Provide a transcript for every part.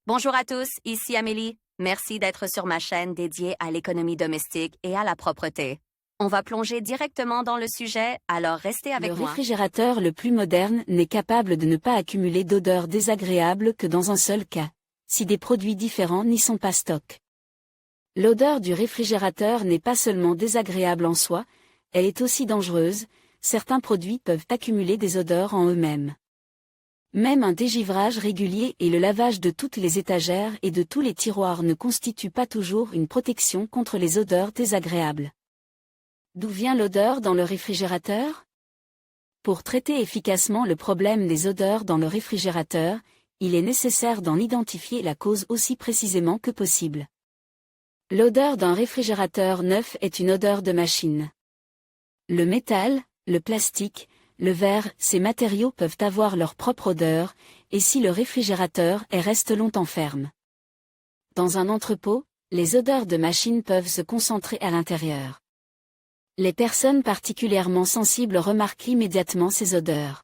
Bonjour à tous, ici Amélie. Merci d'être sur ma chaîne dédiée à l'économie domestique et à la propreté. On va plonger directement dans le sujet, alors restez avec Le moi. réfrigérateur le plus moderne n'est capable de ne pas accumuler d'odeurs désagréables que dans un seul cas, si des produits différents n'y sont pas stock. L'odeur du réfrigérateur n'est pas seulement désagréable en soi, elle est aussi dangereuse, certains produits peuvent accumuler des odeurs en eux-mêmes. Même un dégivrage régulier et le lavage de toutes les étagères et de tous les tiroirs ne constituent pas toujours une protection contre les odeurs désagréables. D'où vient l'odeur dans le réfrigérateur ? Pour traiter efficacement le problème des odeurs dans le réfrigérateur, il est nécessaire d'en identifier la cause aussi précisément que possible. L'odeur d'un réfrigérateur neuf est une odeur de machine. Le métal, le plastique, le verre, ces matériaux peuvent avoir leur propre odeur, et si le réfrigérateur reste longtemps ferme. Dans un entrepôt, les odeurs de machine peuvent se concentrer à l'intérieur. Les personnes particulièrement sensibles remarquent immédiatement ces odeurs.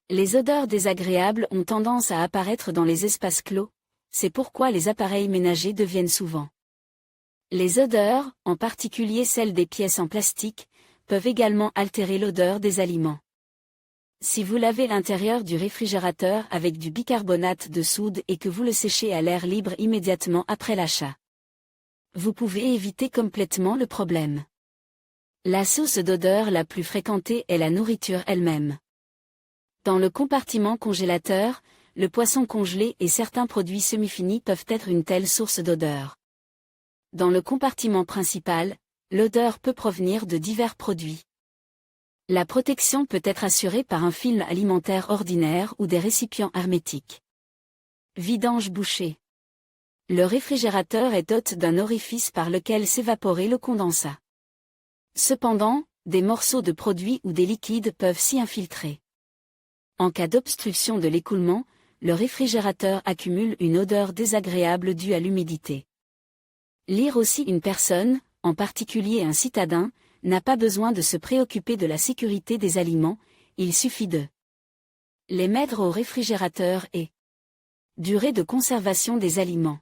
Les odeurs désagréables ont tendance à apparaître dans les espaces clos, c'est pourquoi les appareils ménagers deviennent souvent. Les odeurs, en particulier celles des pièces en plastique, peuvent également altérer l'odeur des aliments. Si vous lavez l'intérieur du réfrigérateur avec du bicarbonate de soude et que vous le séchez à l'air libre immédiatement après l'achat, vous pouvez éviter complètement le problème. La source d'odeur la plus fréquentée est la nourriture elle-même. Dans le compartiment congélateur, le poisson congelé et certains produits semi-finis peuvent être une telle source d'odeur. Dans le compartiment principal, l'odeur peut provenir de divers produits. La protection peut être assurée par un film alimentaire ordinaire ou des récipients hermétiques. Vidange bouchée. Le réfrigérateur est doté d'un orifice par lequel s'évaporer le condensat. Cependant, des morceaux de produits ou des liquides peuvent s'y infiltrer. En cas d'obstruction de l'écoulement, le réfrigérateur accumule une odeur désagréable due à l'humidité. Lire aussi une personne, en particulier un citadin, n'a pas besoin de se préoccuper de la sécurité des aliments, il suffit de les mettre au réfrigérateur et durée de conservation des aliments.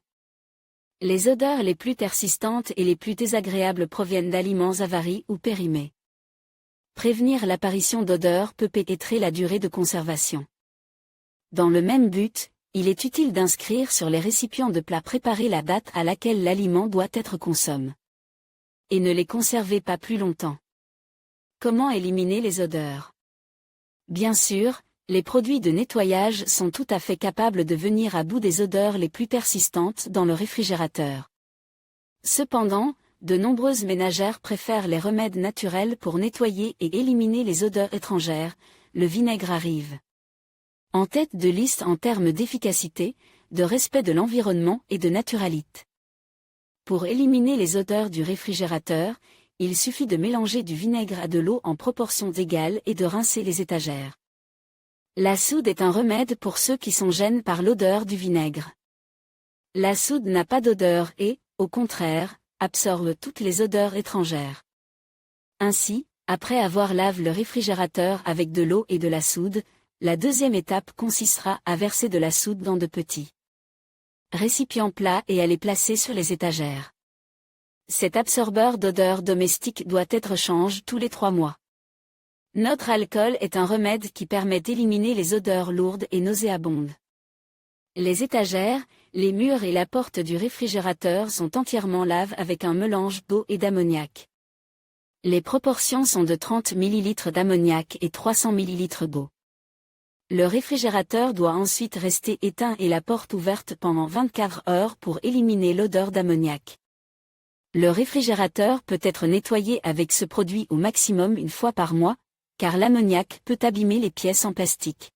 Les odeurs les plus persistantes et les plus désagréables proviennent d'aliments avaris ou périmés. Prévenir l'apparition d'odeurs peut pénétrer la durée de conservation. Dans le même but, il est utile d'inscrire sur les récipients de plats préparés la date à laquelle l'aliment doit être consommé. Et ne les conservez pas plus longtemps. Comment éliminer les odeurs ? Bien sûr, les produits de nettoyage sont tout à fait capables de venir à bout des odeurs les plus persistantes dans le réfrigérateur. Cependant, de nombreuses ménagères préfèrent les remèdes naturels pour nettoyer et éliminer les odeurs étrangères, le vinaigre arrive en tête de liste en termes d'efficacité, de respect de l'environnement et de naturalité. Pour éliminer les odeurs du réfrigérateur, il suffit de mélanger du vinaigre à de l'eau en proportions égales et de rincer les étagères. La soude est un remède pour ceux qui sont gênés par l'odeur du vinaigre. La soude n'a pas d'odeur et, au contraire, absorbe toutes les odeurs étrangères. Ainsi, après avoir lavé le réfrigérateur avec de l'eau et de la soude, la deuxième étape consistera à verser de la soude dans de petits récipients plats et à les placer sur les étagères. Cet absorbeur d'odeur domestique doit être changé tous les 3 mois. Notre alcool est un remède qui permet d'éliminer les odeurs lourdes et nauséabondes. Les étagères, les murs et la porte du réfrigérateur sont entièrement lavés avec un mélange d'eau et d'ammoniac. Les proportions sont de 30 ml d'ammoniac et 300 ml d'eau. Le réfrigérateur doit ensuite rester éteint et la porte ouverte pendant 24 heures pour éliminer l'odeur d'ammoniac. Le réfrigérateur peut être nettoyé avec ce produit au maximum une fois par mois, car l'ammoniac peut abîmer les pièces en plastique.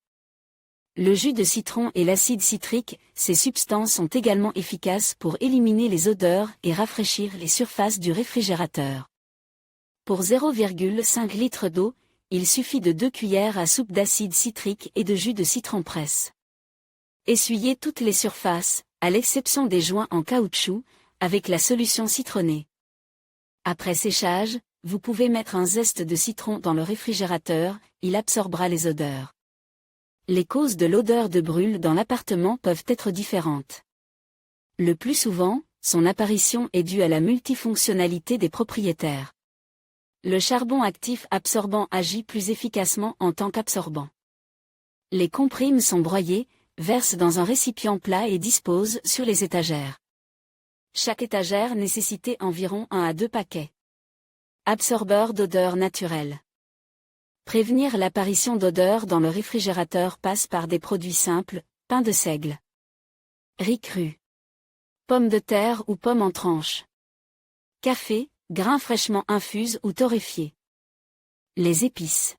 Le jus de citron et l'acide citrique, ces substances sont également efficaces pour éliminer les odeurs et rafraîchir les surfaces du réfrigérateur. Pour 0,5 litre d'eau, il suffit de 2 cuillères à soupe d'acide citrique et de jus de citron presse. Essuyez toutes les surfaces, à l'exception des joints en caoutchouc, avec la solution citronnée. Après séchage, vous pouvez mettre un zeste de citron dans le réfrigérateur, il absorbera les odeurs. Les causes de l'odeur de brûle dans l'appartement peuvent être différentes. Le plus souvent, son apparition est due à la multifonctionnalité des propriétaires. Le charbon actif absorbant agit plus efficacement en tant qu'absorbant. Les comprimes sont broyées, versent dans un récipient plat et disposent sur les étagères. Chaque étagère nécessitait environ 1 à 2 paquets. Absorbeur d'odeur naturelle. Prévenir l'apparition d'odeurs dans le réfrigérateur passe par des produits simples, pain de seigle, riz cru, pommes de terre ou pommes en tranches, café, grains fraîchement infus ou torréfiés. Les épices.